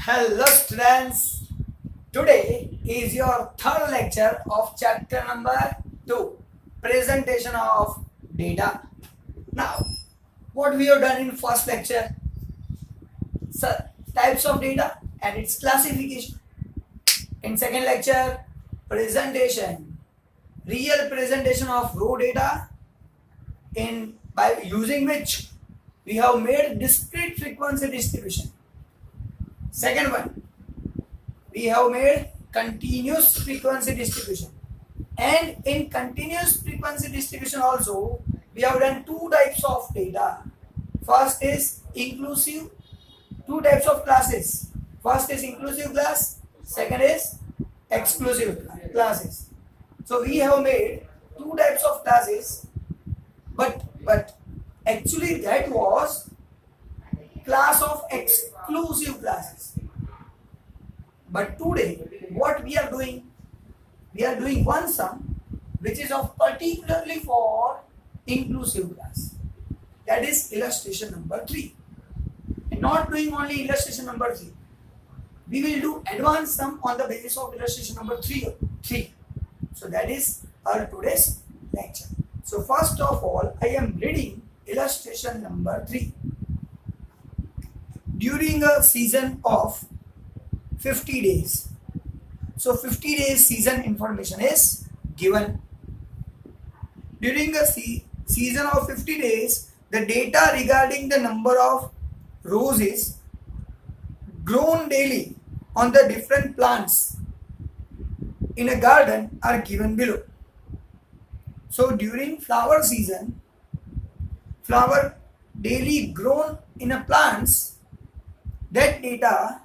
Hello students, today is your third lecture of chapter number 2, presentation of data. Now, what we have done in first lecture? Sir, types of data and its classification. In second lecture, presentation, real presentation of raw data in by using which we have made discrete frequency distribution. Second one, we have made continuous frequency distribution, and in continuous frequency distribution also we have done two types of data. First is inclusive, two types of classes. First is inclusive class, second is exclusive classes. So we have made two types of classes, but actually that was class of exclusive classes. But today, what we are doing one sum which is of particularly for inclusive class. That is illustration number 3. And not doing only illustration number 3. We will do advanced sum on the basis of illustration number 3. So that is our today's lecture. So first of all, I am reading illustration number 3. During a season of 50 days. So 50 days season information is given. During a season of 50 days, the data regarding the number of roses grown daily on the different plants in a garden are given below. So during flower season, flower daily grown in a plants, that data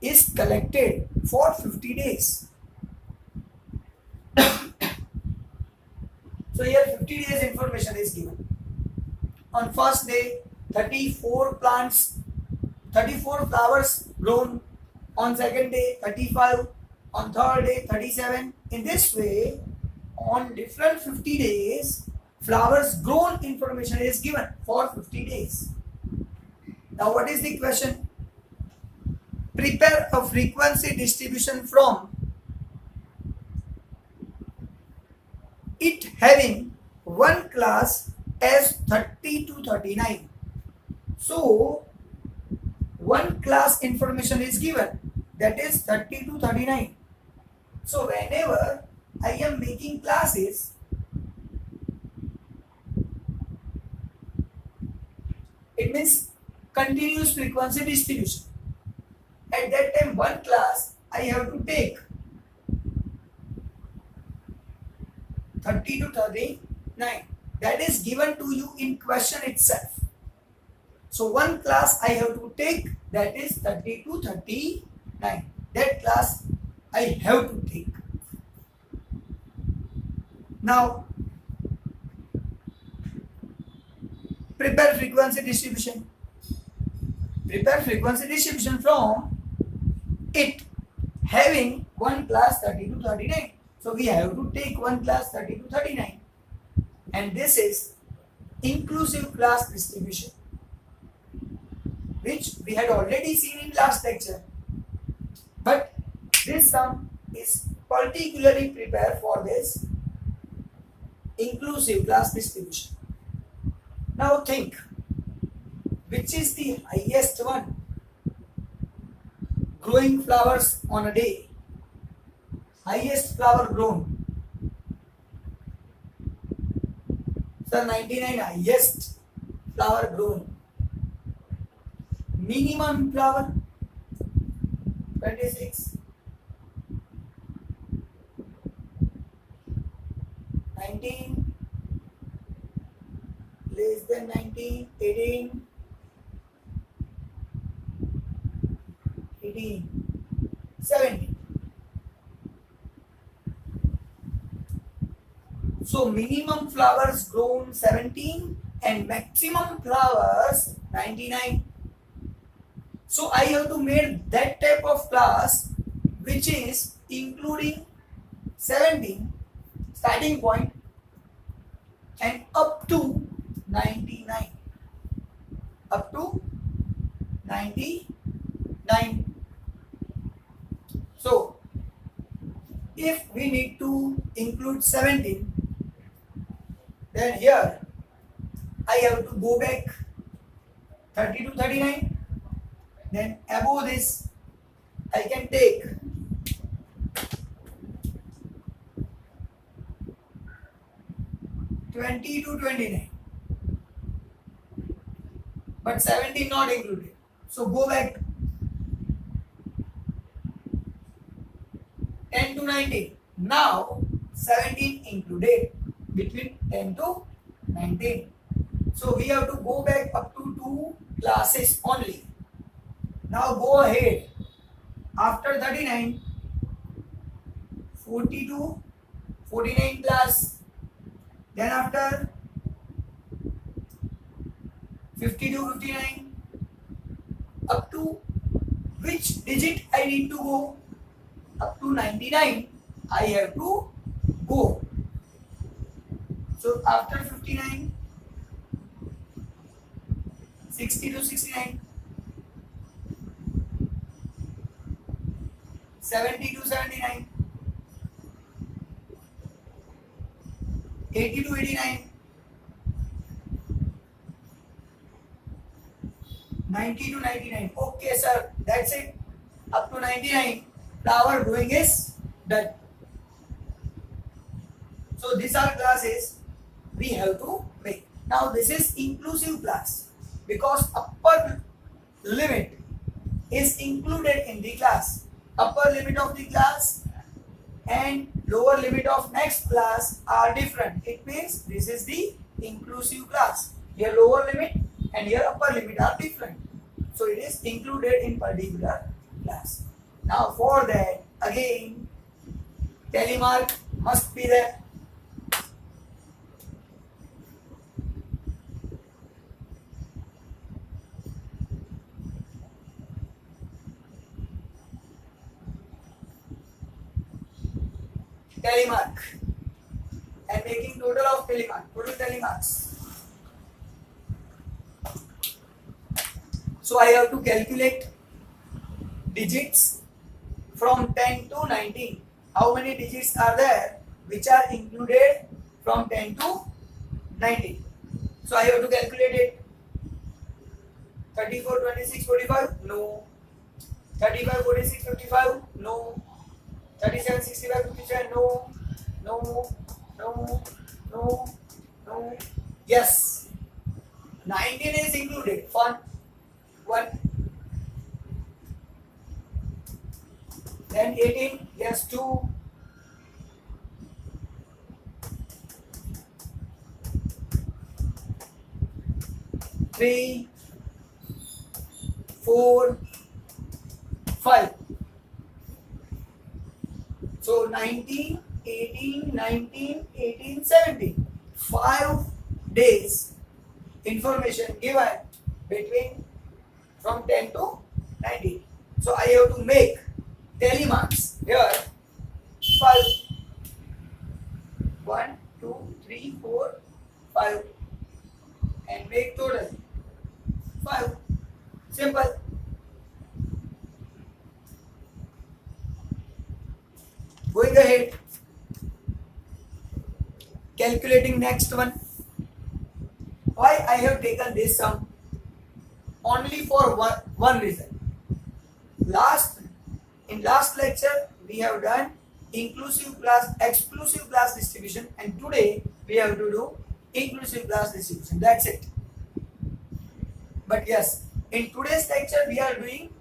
is collected for 50 days. So here 50 days information is given. On first day, 34 flowers grown. On second day, 35. On third day, 37. In this way, on different 50 days, flowers grown information is given for 50 days. Now what is the question? Prepare a frequency distribution from it having one class as 30 to 39. So one class information is given, that is 30 to 39. So whenever I am making classes, it means continuous frequency distribution. At that time, one class I have to take 30 to 39. That is given to you in question itself. So one class I have to take, that is 30 to 39. That class I have to take. Now, prepare frequency distribution. Prepare frequency distribution from it having one class 30 to 39. So we have to take one class 30 to 39. And this is inclusive class distribution, which we had already seen in last lecture. But this sum is particularly prepared for this inclusive class distribution. Now think, which is the highest one? Growing flowers on a day. Highest flower grown. So 99 highest flower grown. Minimum flower 26. 19. Less than 19. 18. 17. So minimum flowers grown 17 and maximum flowers 99. So I have to make that type of class which is including 17 starting point and up to 99. Up to 99. if we need to include 17, then here I have to go back 30 to 39. Then above this I can take 20 to 29, but 17 not included. So go back 10 to 19. Now 17 included between 10 to 19. So we have to go back up to 2 classes only. Now go ahead. After 39, 42, 49 class. Then after 52, 59. Up to which digit I need to go? Up to 99 I have to go. So after 59, 60 to 69, 70 to 79, 80 to 89, 90 to 99. Okay sir, that's it. Up to 99, our drawing is done. So these are classes we have to make. Now this is inclusive class because upper limit is included in the class. Upper limit of the class and lower limit of next class are different. It means this is the inclusive class. Here lower limit and here upper limit are different. So it is included in particular class. Now for that again telemark must be there. Telemark and making total of total telemarks. So I have to calculate digits from 10 to 19. How many digits are there which are included from 10 to 19? So I have to calculate it. 34, 26, 45? No. 35, 46, 55? No. 37, 65, 57? No. No. No. No. No. Yes. 19 is included. Fun. 1. Then 18. Yes. 2. 3, 4, 5. So 19, 18, 19, 18, 17. 5 days information given between from 10 to 19. So I have to make telemarks here 5. 1, 2, 3, 4, 5 and make total 5. Simple. Going ahead, calculating next one. Why I have taken this sum? Only for one reason. In last lecture we have done inclusive class, exclusive class distribution, and today we have to do inclusive class distribution. That's it. But yes, in today's lecture we are doing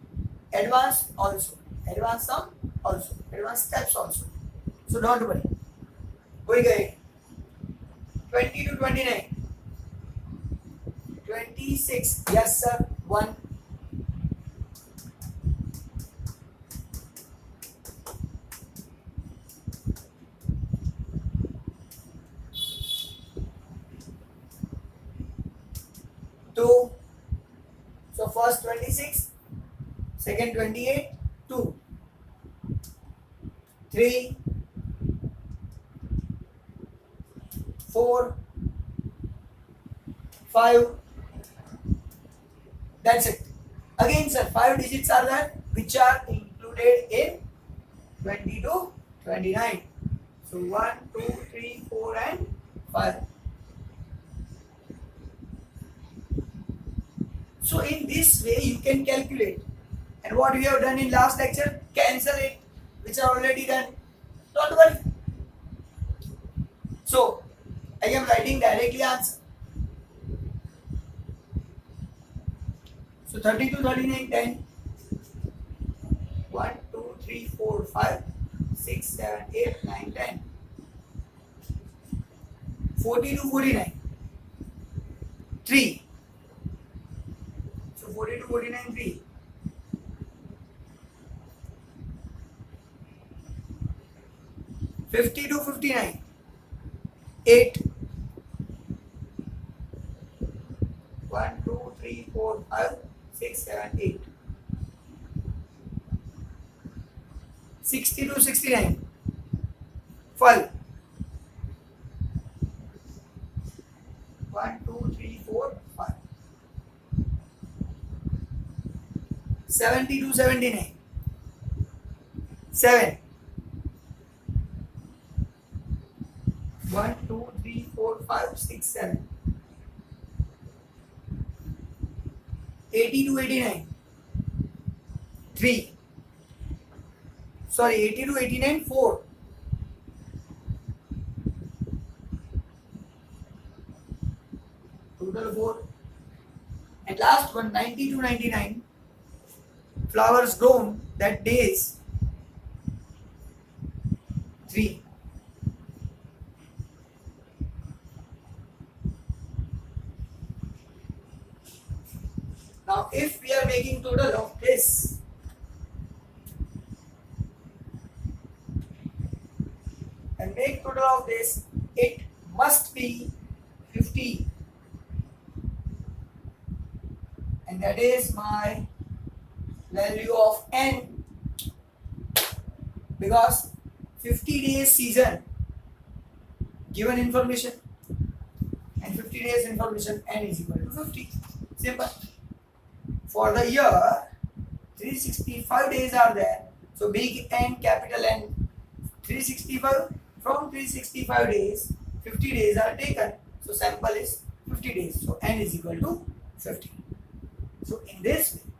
advanced also, advanced sum also, advanced steps also. So don't worry. Going ahead. 20 to 29. 26. Yes sir. 1. 2. So first 26, second 28, 2. 3, 4, 5. That's it. Again sir, 5 digits are there which are included in 20 to 29. So 1, 2, 3, 4 and 5. So in this way you can calculate. And what we have done in last lecture, cancel it, which are already done. Don't worry. So I am writing directly answer. So 32, 39, 10. 1, 2, 3, 4, 5, 6, 7, 8, 9, 10. 42, 49. 3. So 42, 49, 3. 52, 59. 8. 1, 2, 3, 4, 5, 6, 7, 8. 62, 69. 12. 1, 2, 3, 4, 5. 72, 79. 7. 1, 2, 3, 4, 5, 6, 7. 80 to 89. 3. Sorry, 80 to 89, 4. Total 4. And last one, 90 to 99. Flowers grown that days. 3. Now if we are making total of this, and make total of this, it must be 50, and that is my value of n, because 50 days season given information and 50 days information, n is equal to 50. Simple. For the year 365 days are there, so big N, capital N, 365. From 365 days, 50 days are taken. So sample is 50 days. So n is equal to 50. So in this way,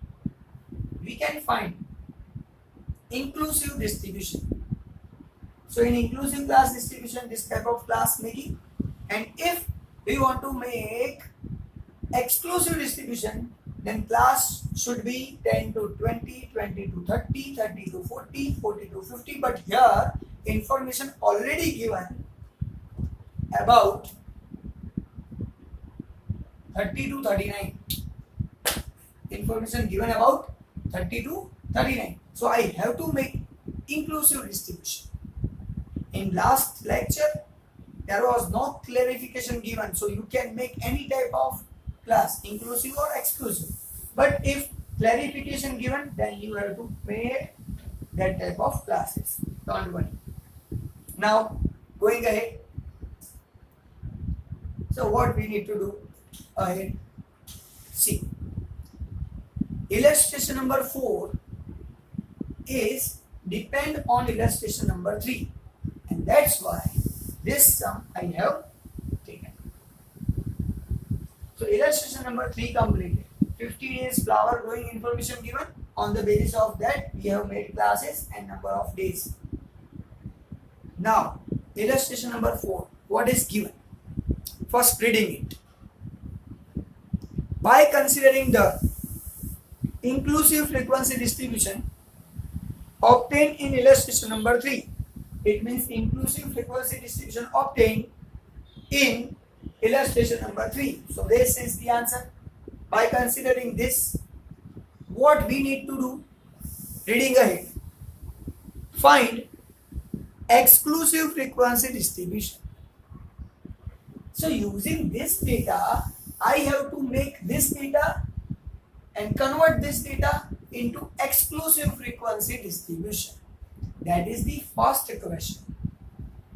we can find inclusive distribution. So in inclusive class distribution, this type of class making. And if we want to make exclusive distribution, then class should be 10 to 20, 20 to 30, 30 to 40, 40 to 50. But here information already given about 30 to 39. Information given about 30 to 39. So I have to make inclusive distribution. In last lecture, there was no clarification given, so you can make any type of class, inclusive or exclusive. But if clarification given, then you have to make that type of classes. Don't worry. Now, going ahead. So what we need to do ahead? See. Illustration number 4 is depend on illustration number 3. And that's why this sum I have taken. So illustration number 3 completed. 50 days flower growing information given. On the basis of that, we have made classes and number of days. Now, illustration number 4. What is given? First, reading it. By considering the inclusive frequency distribution obtained in illustration number 3, it means inclusive frequency distribution obtained in illustration number 3. So this is the answer. By considering this, what we need to do? Reading ahead. Find exclusive frequency distribution. So using this data, I have to make this data and convert this data into exclusive frequency distribution. That is the first question.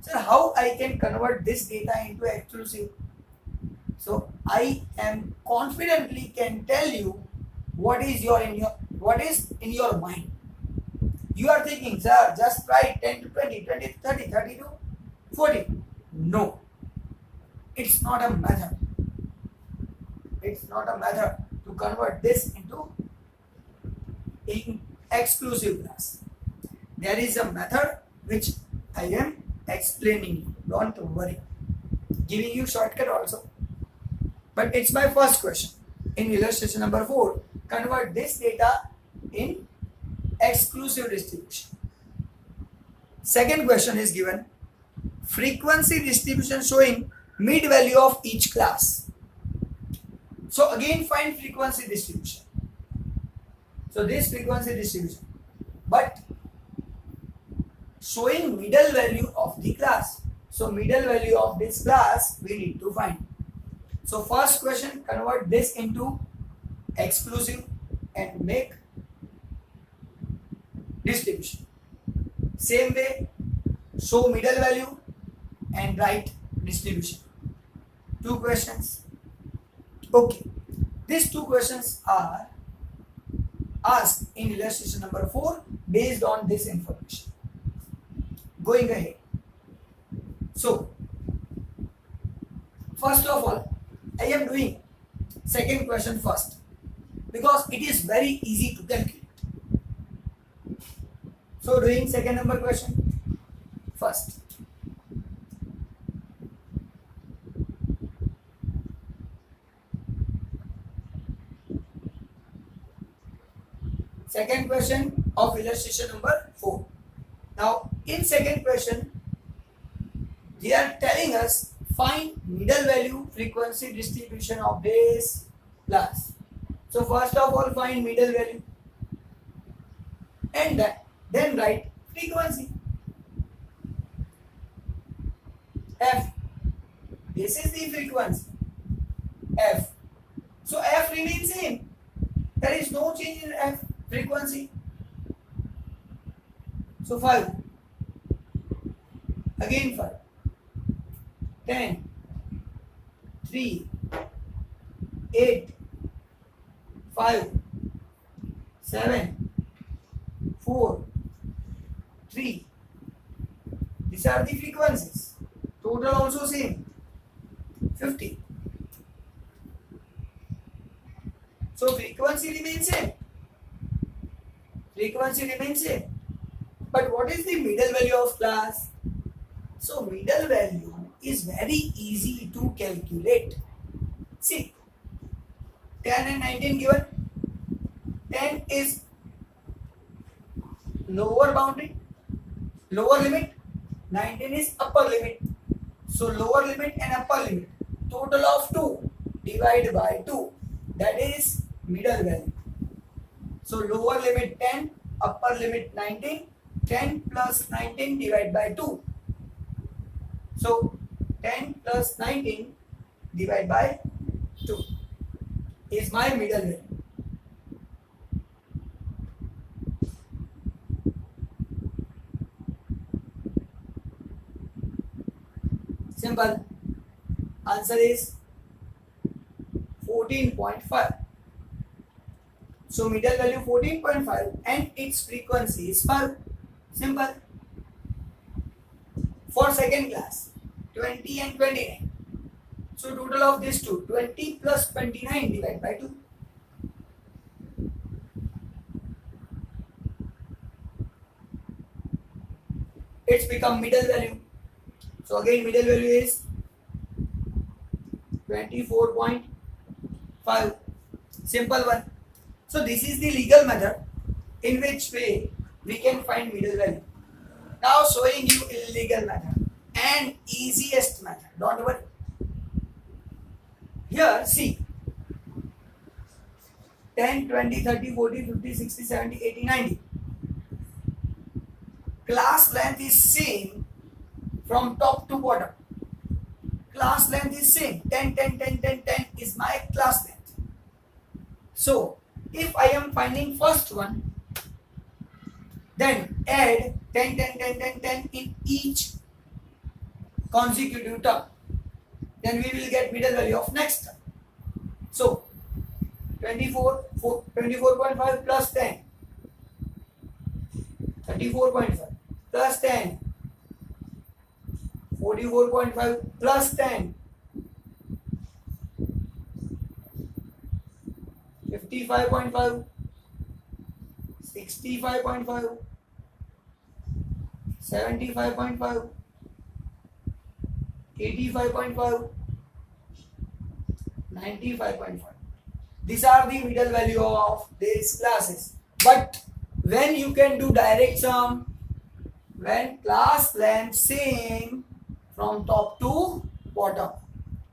So how I can convert this data into exclusive? So I am confidently can tell you what is in your mind. You are thinking, sir, just write 10 to 20, 20 to 30, 30 to 40. No, it's not a method. It's not a method to convert this into exclusive class. There is a method which I am explaining you. Don't worry. Giving you shortcut also. But it's my first question. In illustration number 4, convert this data in exclusive distribution. Second question is given, frequency distribution showing mid value of each class. So again find frequency distribution. So this frequency distribution, but showing middle value of the class. So middle value of this class we need to find. So first question, convert this into exclusive and make distribution. Same way, show middle value and write distribution. Two questions. Okay, these two questions are asked in illustration number 4 based on this information. Going ahead. So, first of all, I am doing second question first because it is very easy to calculate. So, doing second number question first. Second question of illustration number 4. Now, in second question, they are telling us find middle value frequency distribution of this class. So, first of all, find middle value and then write frequency. F. This is the frequency. F. So, F remains same. There is no change in F frequency. So 5. Again 5. 10. 3. 8. 5. 7. 4. 3. These are the frequencies. Total also same. 50. So frequency remains same. Frequency remains same. But what is the middle value of class? So middle value is very easy to calculate. See, 10 and 19 given. 10 is lower boundary, lower limit. 19 is upper limit. So lower limit and upper limit. Total of 2 divided by 2. That is middle value. So lower limit 10, upper limit 19. 10 plus 19 divided by 2. So 10 plus 19 divided by 2 is my middle value. Simple. Answer is 14.5. So middle value 14.5 and its frequency is 5. Simple. For second class, 20 and 29. So total of these two, 20 plus 29 divided by 2. It's become middle value. So again middle value is 24.5. Simple one. So this is the legal method in which way we can find middle value. Now showing you illegal method and easiest method. Don't worry. Here see 10, 20, 30, 40, 50, 60, 70, 80, 90. Class length is same from top to bottom. Class length is same. 10, 10, 10, 10, 10 is my class length. So if I am finding first one, then add 10, 10, 10, 10, 10 in each consecutive term. Then we will get middle value of next term. So 24.5 plus 10, 34.5 plus 10, 44.5 plus 10, 55.5, 65.5, 75.5, 85.5, 95.5. These are the middle value of these classes. But when you can do direct sum, when class length same from top to bottom.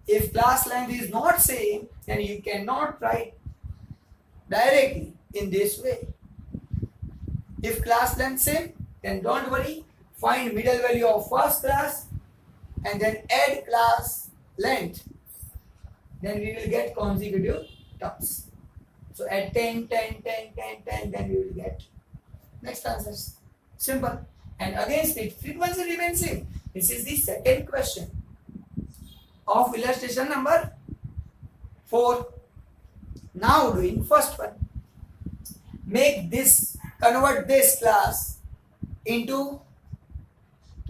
If class length is not same, then you cannot write directly in this way. If class length same, then don't worry, find middle value of first class and then add class length. Then we will get consecutive terms. So add 10, 10, 10, 10, 10, then we will get next answers. Simple. And again, frequency remains same. This is the second question of illustration number 4. Now doing first one. Convert this class into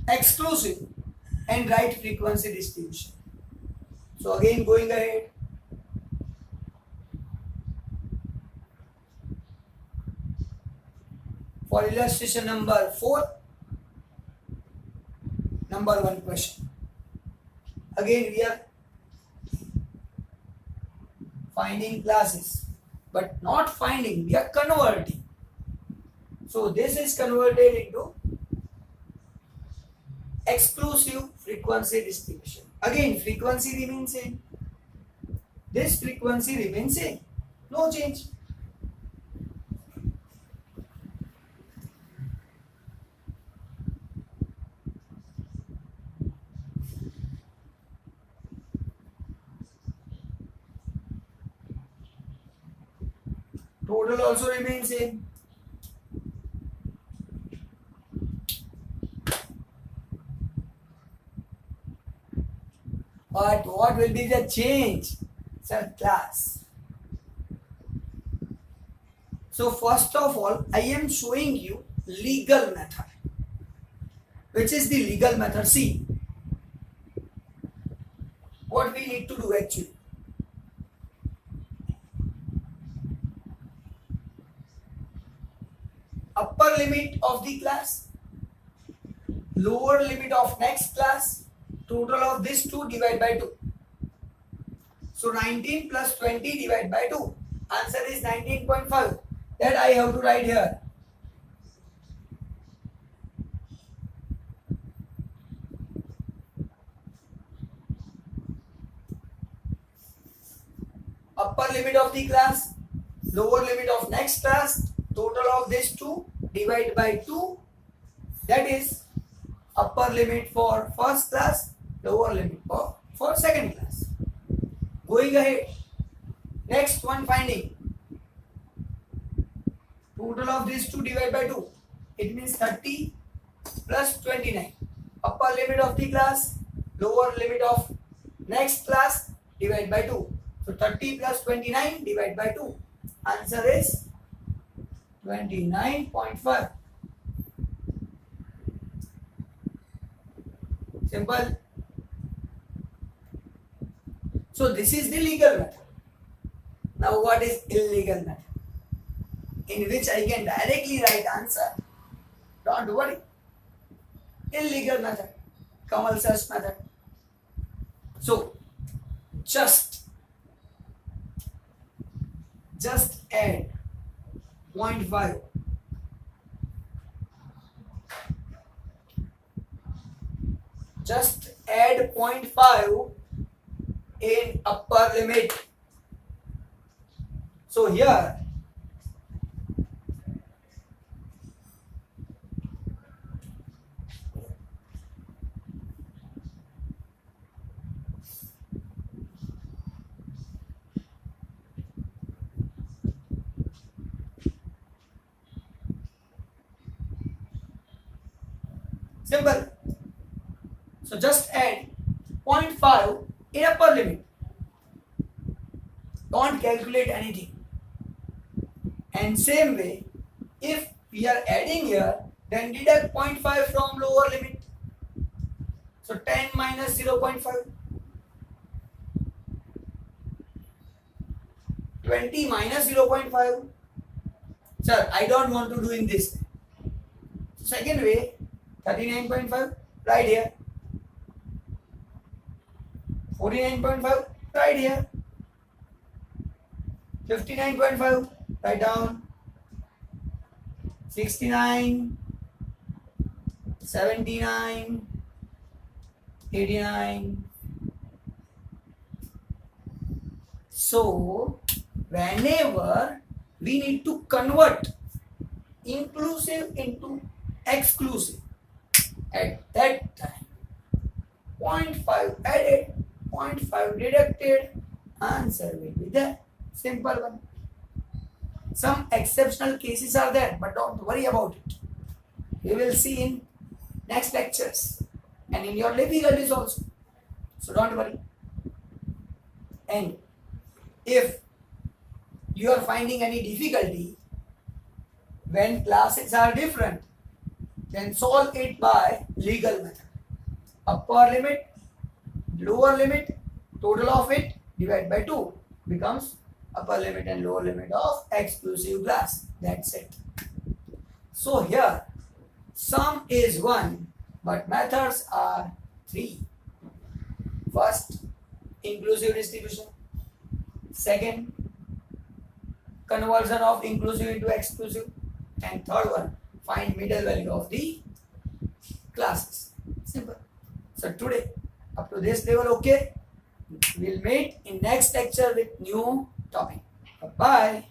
exclusive and write frequency distribution. So again, going ahead. For illustration number 4, number 1 question. Again, we are finding classes, but not finding, we are converting. So this is converted into exclusive frequency distribution. Again, frequency remains same. This frequency remains same. No change. Total also remains same. But what will be the change? Sir, class. So first of all, I am showing you legal method. Which is the legal method? See, what we need to do actually. Upper limit of the class, lower limit of next class, total of these two divide by 2. So 19 plus 20 divide by 2. Answer is 19.5. That I have to write here. Upper limit of the class, lower limit of next class, total of these two divide by 2. That is upper limit for first class, lower limit for second class. Going ahead, next one finding. Total of these two divide by 2. It means 30 plus 29. Upper limit of the class, lower limit of next class divide by 2. So 30 plus 29 divide by 2. Answer is 29.5. Simple. So this is the legal method. Now what is illegal method? In which I can directly write answer. Don't worry. Illegal method. Kamal Sir's method. So just add 0.5. Just add 0.5 in upper limit. So here simple. So just add 0.5 in upper limit. Don't calculate anything. And same way, if we are adding here, Then deduct 0.5 from lower limit. So 10 minus 0.5. 20 minus 0.5. Sir, I don't want to do in this. Second way, 39.5 right here. 49.5 right here. 59.5 right down. 69, 79, 89. So, whenever we need to convert inclusive into exclusive, at that time 0.5 added, 0.5 deducted, answer will be the simple one. Some exceptional cases are there, but don't worry about it. We will see in next lectures and in your difficulties also. So don't worry. And if you are finding any difficulty when classes are different, then solve it by legal method. Upper limit, lower limit, total of it divided by 2 becomes upper limit and lower limit of exclusive class. That's it. So here sum is 1 but methods are 3. First, inclusive distribution. Second, conversion of inclusive into exclusive. And third one, find middle value of the classes. Simple. So today up to this level, okay. We'll meet in next lecture with new topic. Bye.